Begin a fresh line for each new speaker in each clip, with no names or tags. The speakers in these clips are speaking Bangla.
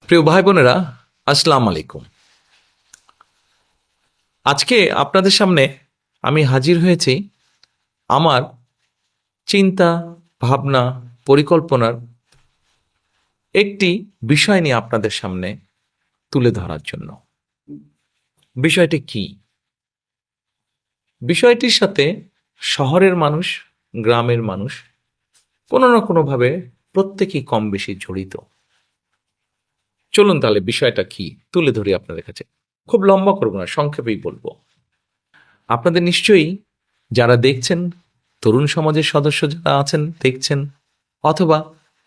প্রিয় ভাই বোনেরা, আসসালাম আলাইকুম। আজকে আপনাদের সামনে আমি হাজির হয়েছি আমার চিন্তা, ভাবনা, পরিকল্পনার একটি বিষয় নিয়ে আপনাদের সামনে তুলে ধরার জন্য। বিষয়টি কি? বিষয়টির সাথে শহরের মানুষ, গ্রামের মানুষ কোনো না কোনোভাবে প্রত্যেকেই কম বেশি জড়িত। চলুন তাহলে বিষয়টা কি তুলে ধরি আপনাদের কাছে। খুব লম্বা করব না, সংক্ষেপেই বলবো। আপনাদের নিশ্চয়ই যারা দেখছেন, তরুণ সমাজের সদস্য যারা আছেন দেখছেন, অথবা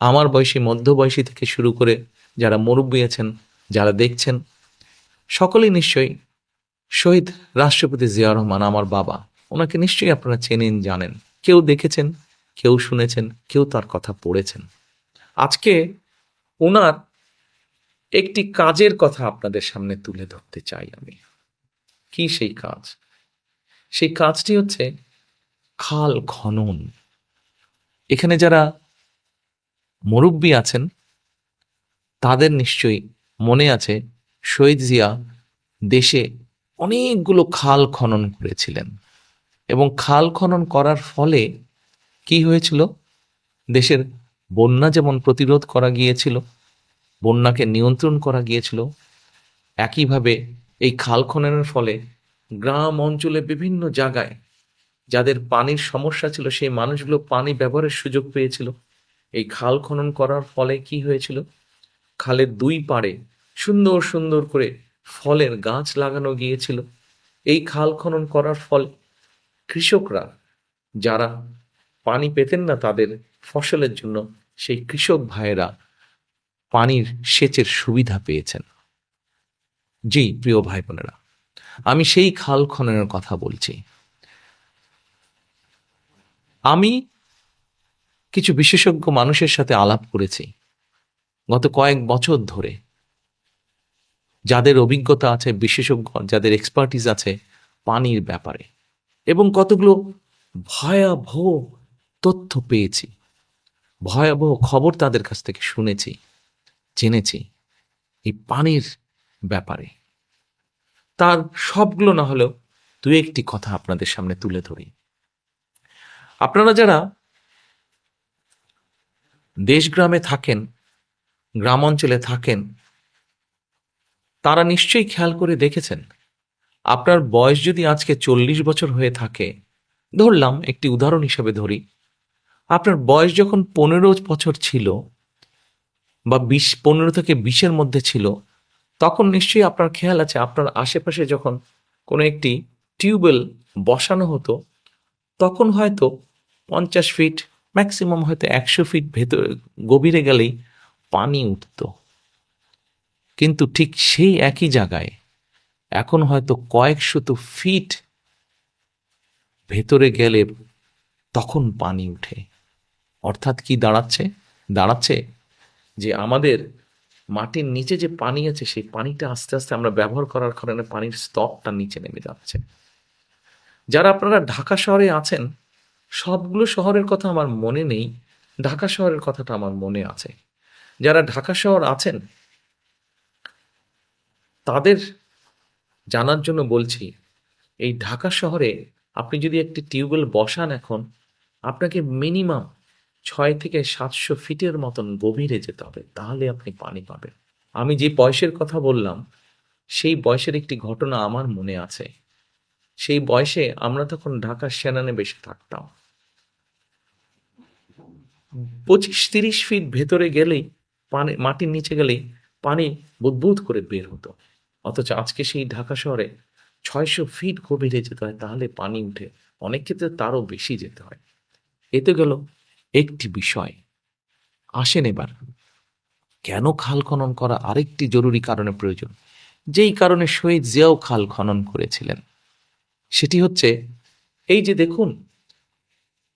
আমার বয়সী, মধ্যবয়সী থেকে শুরু করে যারা মুরব্বী আছেন, যারা দেখছেন, সকলেই নিশ্চয়ই শহীদ রাষ্ট্রপতি জিয়া রহমান, আমার বাবা, ওনাকে নিশ্চয়ই আপনারা চেনেন, জানেন। কেউ দেখেছেন, কেউ শুনেছেন, কেউ তার কথা পড়েছেন। আজকে ওনার একটি কাজের কথা আপনাদের সামনে তুলে ধরতে চাই আমি। কি সেই কাজ? সেই কাজটি হচ্ছে খাল খনন। এখানে যারা মুরব্বী আছেন তাদের নিশ্চয়ই মনে আছে, শহীদ জিয়া দেশে অনেকগুলো খাল খনন করেছিলেন, এবং খাল খনন করার ফলে কি হয়েছিল? দেশের বন্যা যেমন প্রতিরোধ করা গিয়েছিল, বন্যাকে নিয়ন্ত্রণ করা গিয়েছিল, একইভাবে এই খাল খননের ফলে গ্রাম অঞ্চলে বিভিন্ন জায়গায় যাদের পানির সমস্যা ছিল সেই মানুষগুলো পানি ব্যবহারের সুযোগ পেয়েছিল। এই খাল খনন করার ফলে কি হয়েছিল? খালের দুই পাড়ে সুন্দর সুন্দর করে ফলের গাছ লাগানো গিয়েছিল। এই খাল খনন করার ফল কৃষকরা, যারা পানি পেতেন না তাদের ফসলের জন্য, সেই কৃষক ভাইয়েরা পানির সেচের সুবিধা পেয়েছেন। জি প্রিয় ভাই বোনেরা, আমি সেই খাল খননের কথা বলছি। আমি কিছু বিশেষজ্ঞ মানুষের সাথে আলাপ করেছি গত কয়েক বছর ধরে, যাদের অভিজ্ঞতা আছে, বিশেষজ্ঞ যাদের এক্সপার্টিস আছে পানির ব্যাপারে, এবং কতগুলো ভয়াবহ তথ্য পেয়েছি, ভয়াবহ খবর তাদের কাছ থেকে শুনেছি, জেনেছি এই পানির ব্যাপারে। তার সবগুলো না হলেও দু একটি কথা আপনাদের সামনে তুলে ধরি। আপনারা যারা দেশ গ্রামে থাকেন, গ্রাম অঞ্চলে থাকেন, তারা নিশ্চয়ই খেয়াল করে দেখেছেন, আপনার বয়স যদি আজকে 40 বছর হয়ে থাকে, ধরলাম একটি উদাহরণ হিসেবে ধরি, আপনার বয়স যখন 15 বছর ছিল বা 15 থেকে 20-এর মধ্যে ছিল, তখন নিশ্চয়ই আপনার খেয়াল আছে আপনার আশেপাশে যখন কোনো একটি টিউবওয়েল বসানো হতো, তখন হয়তো 50 ফিট, ম্যাক্সিমাম হয়তো 100 ফিট ভেতর গভীরে গেলেই পানি উঠত। কিন্তু ঠিক সেই একই জায়গায় এখন হয়তো কয়েক শত ফিট ভেতরে গেলে তখন পানি উঠে। অর্থাৎ কি দাঁড়াচ্ছে? দাঁড়াচ্ছে যে আমাদের মাটির নিচে যে পানি আছে সেই পানিটা আস্তে আস্তে আমরা ব্যবহার করার কারণে পানির স্তরটা নিচে নেমে যাচ্ছে। যারা আপনারা ঢাকা শহরে আছেন, সবগুলো শহরের কথা আমার মনে নেই, ঢাকা শহরের কথাটা আমার মনে আছে। যারা ঢাকা শহর আছেন তাদের জানার জন্য বলছি, এই ঢাকা শহরে আপনি যদি একটি টিউবওয়েল বসান এখন, আপনাকে মিনিমাম 6 থেকে 700 ফিটের মতন গভীরে যেতে হবে, তাহলে আপনি পানি পাবেন। আমি যে বয়সের কথা বললাম সেই বয়সের একটি ঘটনা আমার মনে আছে। সেই বয়সে আমরা তখন ঢাকার সেনানে বেশি থাকতাম। 25-30 ফিট ভেতরে গেলেই পানি, মাটির নিচে গেলেই পানি বুদবুদ করে বের হতো। অথচ আজকে সেই ঢাকা শহরে 600 ফিট গভীরে যেতে হয়, তাহলে পানি উঠে। অনেক ক্ষেত্রে তারও বেশি যেতে হয়। এতে গেল একটি বিষয়। আসেন এবার, কেন খাল খনন করা আরেকটি জরুরি কারণে প্রয়োজন, যেই কারণে শহীদ জিয়াও খাল খনন করেছিলেন। সেটি হচ্ছে এই যে দেখুন,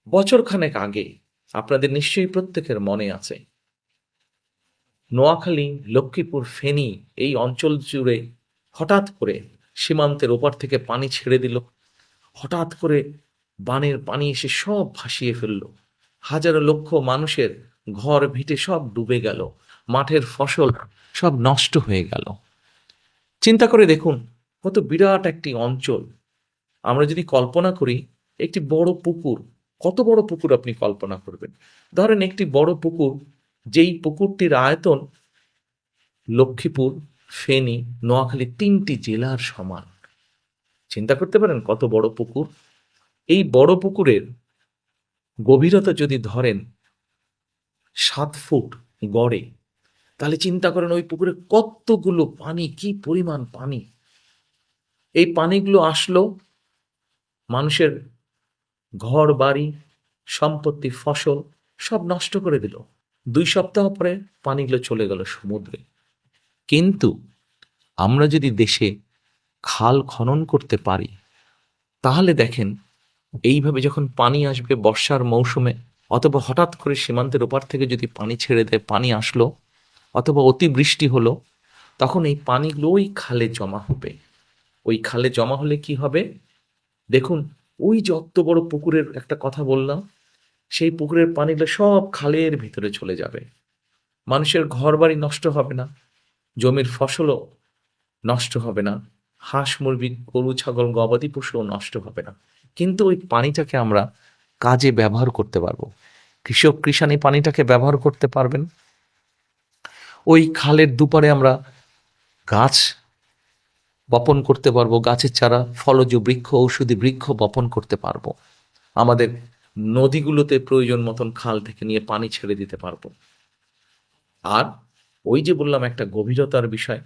বছরখানেক আগে আপনাদের নিশ্চয়ই প্রত্যেকের মনে আছে, নোয়াখালী, লক্ষ্মীপুর, ফেনী এই অঞ্চল জুড়ে হঠাৎ করে সীমান্তের ওপার থেকে পানি ছেড়ে দিল। হঠাৎ করে বানের পানি এসে সব ভাসিয়ে ফেলল। হাজারো লক্ষ মানুষের ঘর ভিটে সব ডুবে গেল। মাঠের ফসল সব নষ্ট হয়ে গেল। চিন্তা করে দেখুন, কত বিরাট একটি অঞ্চল। আমরা যদি কল্পনা করি একটি বড় পুকুর, কত বড় পুকুর আপনি কল্পনা করবেন? ধরেন একটি বড় পুকুর, যেই পুকুরটির আয়তন লক্ষ্মীপুর, ফেনী, নোয়াখালী 3টি জেলার সমান। চিন্তা করতে পারেন কত বড় পুকুর। এই বড় পুকুরের গভীরতা যদি ধরেন 7 ফুট গড়ে, তাহলে চিন্তা করেন ওই পুকুরে কতগুলো পানি, কি পরিমাণ পানি। এই পানিগুলো আসলো, মানুষের ঘর বাড়ি, সম্পত্তি, ফসল সব নষ্ট করে দিল। 2 সপ্তাহ পরে পানিগুলো চলে গেল সমুদ্রে। কিন্তু আমরা যদি দেশে খাল খনন করতে পারি, তাহলে দেখেন এইভাবে যখন পানি আসবে বর্ষার মৌসুমে, অথবা হঠাৎ করে সীমান্তের ওপার থেকে যদি পানি ছেড়ে দেয়, পানি আসলো অথবা অতিবৃষ্টি হলো, তখন এই পানিগুলো ওই খালে জমা হবে। ওই খালে জমা হলে কি হবে দেখুন, ওই যে অত বড় পুকুরের একটা কথা বললাম, সেই পুকুরের পানিগুলো সব খালের ভিতরে চলে যাবে। মানুষের ঘর বাড়ি নষ্ট হবে না, জমির ফসলও নষ্ট হবে না, হাঁস মুরগি গরু ছাগল গবাদি পশুও নষ্ট হবে না। কিন্তু ওই পানিটাকে আমরা কাজে ব্যবহার করতে পারবো। কৃষাণ এই পানিটাকে ব্যবহার করতে পারবেন। ওই খালের দুপারে আমরা গাছ বপন করতে পারবো, গাছের চারা, ফলজ বৃক্ষ, ঔষধি বৃক্ষ বপন করতে পারবো। আমাদের নদীগুলোতে প্রয়োজন মতন খাল থেকে নিয়ে পানি ছেড়ে দিতে পারবো। আর ওই যে বললাম একটা গভীরতার বিষয়,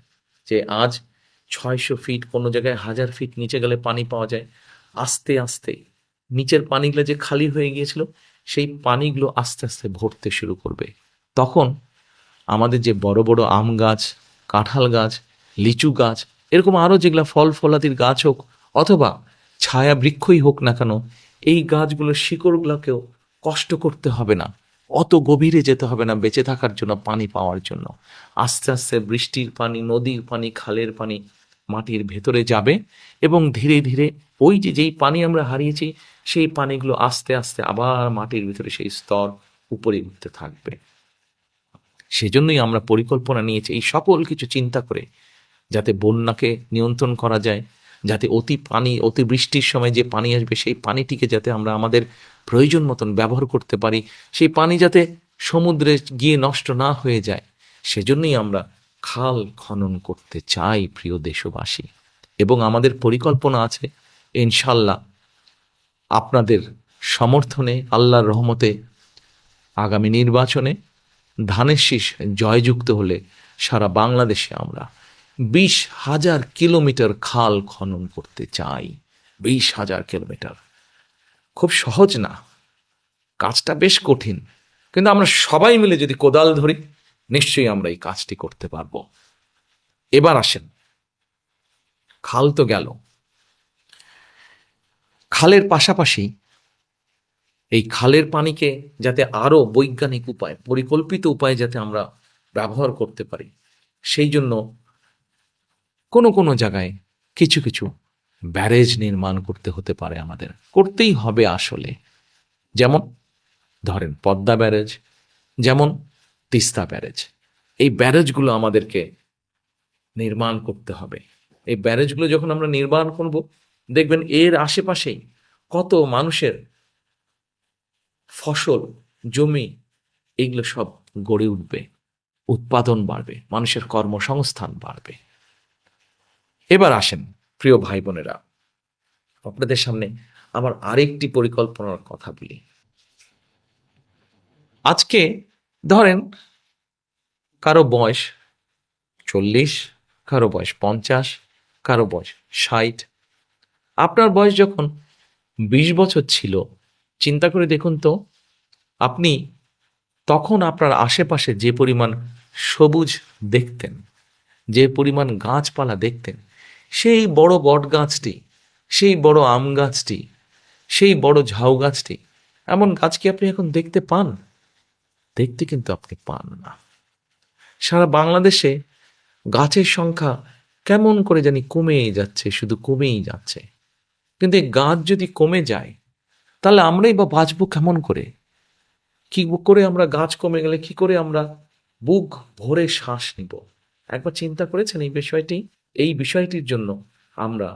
যে আজ 600 ফিট, কোনো জায়গায় 1000 ফিট নিচে গেলে পানি পাওয়া যায়। আস্তে আস্তে নিচের পানিগুলো যে খালি হয়ে গিয়েছিল, সেই পানিগুলো আস্তে আস্তে ভরতে শুরু করবে। তখন আমাদের যে বড় বড় আম গাছ, কাঁঠাল গাছ, লিচু গাছ, এরকম আরও যেগুলো ফল ফলাদির গাছ হোক অথবা ছায়া বৃক্ষই হোক না কেন, এই গাছগুলোর শিকড়গুলোকেও কষ্ট করতে হবে না, অত গভীরে যেতে হবে না বেঁচে থাকার জন্য, পানি পাওয়ার জন্য। আস্তে আস্তে বৃষ্টির পানি, নদীর পানি, খালের পানি মাটির ভেতরে যাবে এবং ধীরে ধীরে ওই যে যেই পানি আমরা হারিয়েছি, সেই পানিগুলো আস্তে আস্তে আবার মাটির ভিতরে সেই স্তর উপরে উঠতে থাকবে। সেজন্যই আমরা পরিকল্পনা নিয়েছি এই সকল কিছু চিন্তা করে, যাতে বন্যাকে নিয়ন্ত্রণ করা যায়, যাতে অতিবৃষ্টির সময় যে পানি আসবে সেই পানিটিকে যাতে আমরা আমাদের প্রয়োজন মতন ব্যবহার করতে পারি, সেই পানি যাতে সমুদ্রে গিয়ে নষ্ট না হয়ে যায়। সেজন্যই আমরা খাল খনন করতে চাই, প্রিয় দেশবাসী। এবং আমাদের পরিকল্পনা আছে, ইনশাল্লাহ আপনাদের সমর্থনে, আল্লাহর রহমতে আগামী নির্বাচনে ধানের শীষ জয়যুক্ত হলে সারা বাংলাদেশে আমরা 20,000 কিলোমিটার খাল খনন করতে চাই। 20,000 কিলোমিটার খুব সহজ না, কাজটা বেশ কঠিন, কিন্তু আমরা সবাই মিলে যদি কোদাল ধরি, নিশ্চয়ই আমরা এই কাজটি করতে পারবো। এবার আসেন, খাল তো গেল, খালের পাশাপাশি এই খালের পানিকে যাতে আরো বৈজ্ঞানিক উপায়, পরিকল্পিত উপায়ে যাতে আমরা ব্যবহার করতে পারি, সেই জন্য কোনো কোনো জায়গায় কিছু কিছু ব্যারেজ নির্মাণ করতে হতে পারে, আমাদের করতেই হবে আসলে। যেমন ধরেন পদ্মা ব্যারেজ, যেমন তিস্তা ব্যারেজ। এই ব্যারেজগুলো আমাদেরকে নির্মাণ করতে হবে। এই ব্যারেজগুলো যখন আমরা নির্মাণ করব, দেখবেন এর আশেপাশেই কত মানুষের ফসল, জমি, এগুলো সব গড়ে উঠবে, উৎপাদন বাড়বে, মানুষের কর্মসংস্থান বাড়বে। এবার আসেন প্রিয় ভাই বোনেরা, আপনাদের সামনে আমার আরেকটি পরিকল্পনার কথা বলি। আজকে ধরেন কারো বয়স 40, কারো বয়স 50, কারো বয়স 60। আপনার বয়স যখন 20 বছর ছিল, চিন্তা করে দেখুন তো, আপনি তখন আপনার আশেপাশে যে পরিমাণ সবুজ দেখতেন, যে পরিমাণ গাছপালা দেখতেন, সেই বড় বট গাছটি, সেই বড় আম গাছটি, সেই বড় ঝাউ গাছটি, এমন গাছ কি আপনি এখন দেখতে পান? দেখতে কিন্তু আপনি পান না। সারা বাংলাদেশে গাছের সংখ্যা কেমন করে জানি কমেই যাচ্ছে, শুধু কমেই যাচ্ছে। কিন্তু এই গাছ যদি কমে যায়, তাহলে আমরাই বা বাঁচবো কেমন করে? কি করে আমরা, গাছ কমে গেলে কি করে আমরা বুক ভরে শ্বাস নিব। একবার চিন্তা করেছেন এই বিষয়টি? এই বিষয়টির জন্য আমরা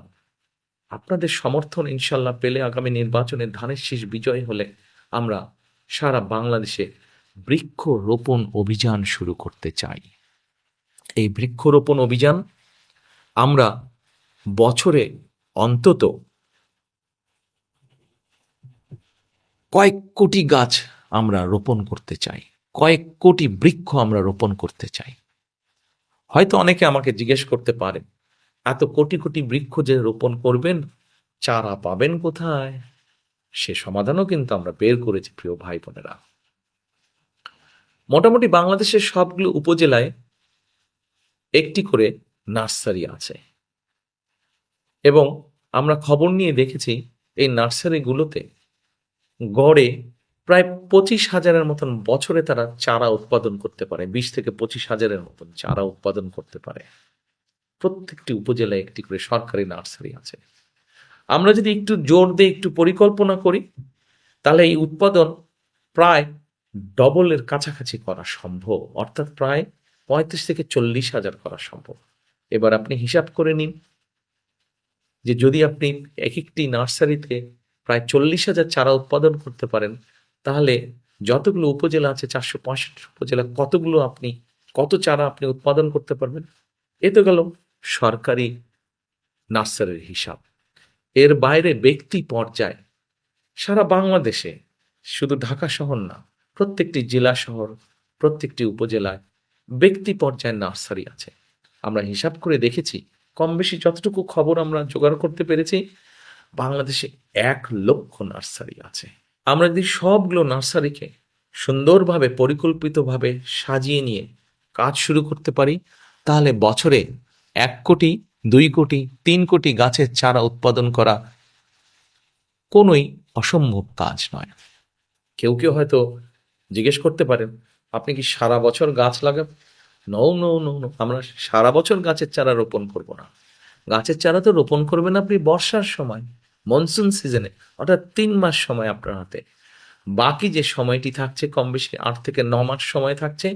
আপনাদের সমর্থন ইনশাল্লাহ পেলে আগামী নির্বাচনে ধানের শীষ বিজয় হলে আমরা সারা বাংলাদেশে বৃক্ষরোপণ অভিযান শুরু করতে চাই। এই বৃক্ষরোপণ অভিযান আমরা বছরে অন্তত কয়েক কোটি গাছ আমরা রোপণ করতে চাই, কয়েক কোটি বৃক্ষ আমরা রোপণ করতে চাই। হয়তো অনেকে আমাকে জিজ্ঞেস করতে পারেন, এত কোটি কোটি বৃক্ষ যে রোপণ করবেন, চারা পাবেন কোথায়? সে সমাধানও কিন্তু আমরা বের করেছি প্রিয় ভাই বোনেরা। মোটামুটি বাংলাদেশের সবগুলো উপজেলায় একটি করে নার্সারি আছে এবং আমরা খবর নিয়ে দেখেছি এই নার্সারিগুলোতে গড়ে প্রায় 25,000-এর মতন বছরে তারা চারা উৎপাদন করতে পারে। 20 থেকে 25,000-এর মতন চারা উৎপাদন করতে পারে। প্রত্যেকটি উপজেলায় একটি করে সরকারি নার্সারি আছে। আমরা যদি একটু জোর দিয়ে একটু পরিকল্পনা করি তাহলে এই উৎপাদন প্রায় ডবলের কাছাকাছি করা সম্ভব, অর্থাৎ প্রায় 35 থেকে 40,000 করা সম্ভব। এবার আপনি হিসাব করে নিন যে যদি আপনি এক একটি নার্সারিতে প্রায় 40,000 চারা উৎপাদন করতে পারেন, তাহলে যতগুলো উপজেলা আছে 465 উপজেলা, কত চারা আপনি উৎপাদন করতে পারবেন? এ তো গেল সরকারি নার্সারির হিসাব। এর বাইরে ব্যক্তি পর্যায়ে সারা বাংলাদেশে, শুধু ঢাকা শহর না, প্রত্যেকটি জেলা শহর, প্রত্যেকটি উপজেলায় ব্যক্তি পর্যায়ে নার্সারি আছে। আমরা হিসাব করে দেখেছি, কম বেশি যতটুকু খবর আমরা জোগাড় করতে পেরেছি, বাংলাদেশে 1 লক্ষ নার্সারি আছে। আমরা যদি সবগুলো নার্সারিকে সুন্দরভাবে পরিকল্পিতভাবে সাজিয়ে নিয়ে কাজ শুরু করতে পারি, তাহলে বছরে 1 কোটি, 2 কোটি, 3 কোটি গাছের চারা উৎপাদন করা কোনোই অসম্ভব কাজ নয়। কেউ কেউ হয়তো জিজ্ঞেস করতে পারেন, আপনি কি সারা বছর গাছ লাগাবেন? নো নো নো নো, আমরা সারা বছর গাছের চারা রোপণ করব না। গাছের চারা তো রোপণ করবেন আপনি বর্ষার সময়, মনসুন সিজনে, অর্থাৎ 3 মাস সময় আপনার হাতে। বাকি যে সময়টি থাকছে, কম বেশি 8 থেকে 9 মাস সময় থাকছে,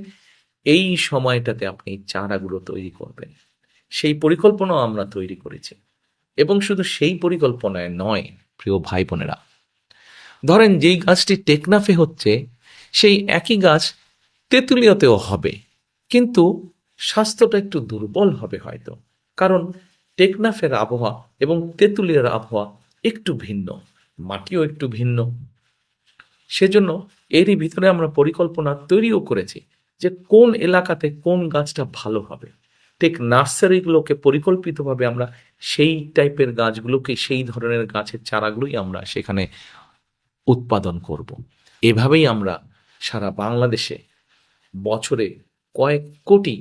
এই সময়টাতে আপনি চারাগুলো তৈরি করবেন। সেই পরিকল্পনাও আমরা তৈরি করেছি। এবং শুধু সেই পরিকল্পনায় নয় প্রিয় ভাই বোনেরা, ধরেন যেই গাছটি টেকনাফে হচ্ছে সেই একই গাছ তেঁতুলিয়াতেও হবে, কিন্তু স্বাস্থ্যটা একটু দুর্বল হবে হয়তো, কারণ টেকনাফের আবহাওয়া এবং তেঁতুলিয়ার আবহাওয়া একটু ভিন্ন, মাটিও একটু ভিন্ন। সেজন্য এরই ভিতরে আমরা পরিকল্পনা তৈরিও করেছি যে কোন এলাকাতে কোন গাছটা ভালো হবে। ঠিক নার্সারিগুলোকে পরিকল্পিতভাবে আমরা সেই টাইপের গাছগুলোকে, সেই ধরনের গাছের চারাগুলোই আমরা সেখানে উৎপাদন করব। এভাবেই আমরা সারা বাংলাদেশে বছরে কয়েক কোটি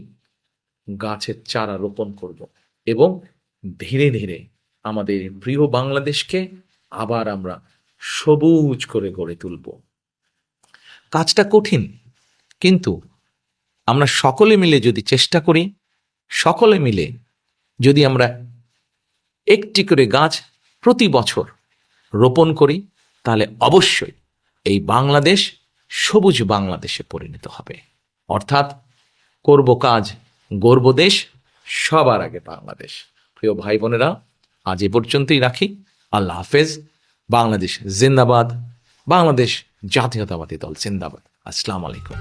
গাছের চারা রোপণ করব এবং ধীরে ধীরে আমাদের প্রিয় বাংলাদেশকে আবার আমরা সবুজ করে গড়ে তুলব। কাজটা কঠিন, কিন্তু আমরা সকলে মিলে যদি চেষ্টা করি, সকলে মিলে যদি আমরা একটি করে গাছ প্রতি বছর রোপণ করি, তাহলে অবশ্যই এই বাংলাদেশ সবুজ বাংলাদেশে পরিণত হবে। অর্থাৎ করব কাজ, গর্ব দেশ, সবার আগে বাংলাদেশ। প্রিয় ভাই বোনেরা, আজ এ পর্যন্তই রাখি। আল্লাহ হাফেজ। বাংলাদেশ জিন্দাবাদ, বাংলাদেশ জাতীয়তাবাদী দল জিন্দাবাদ। আসসালামু আলাইকুম।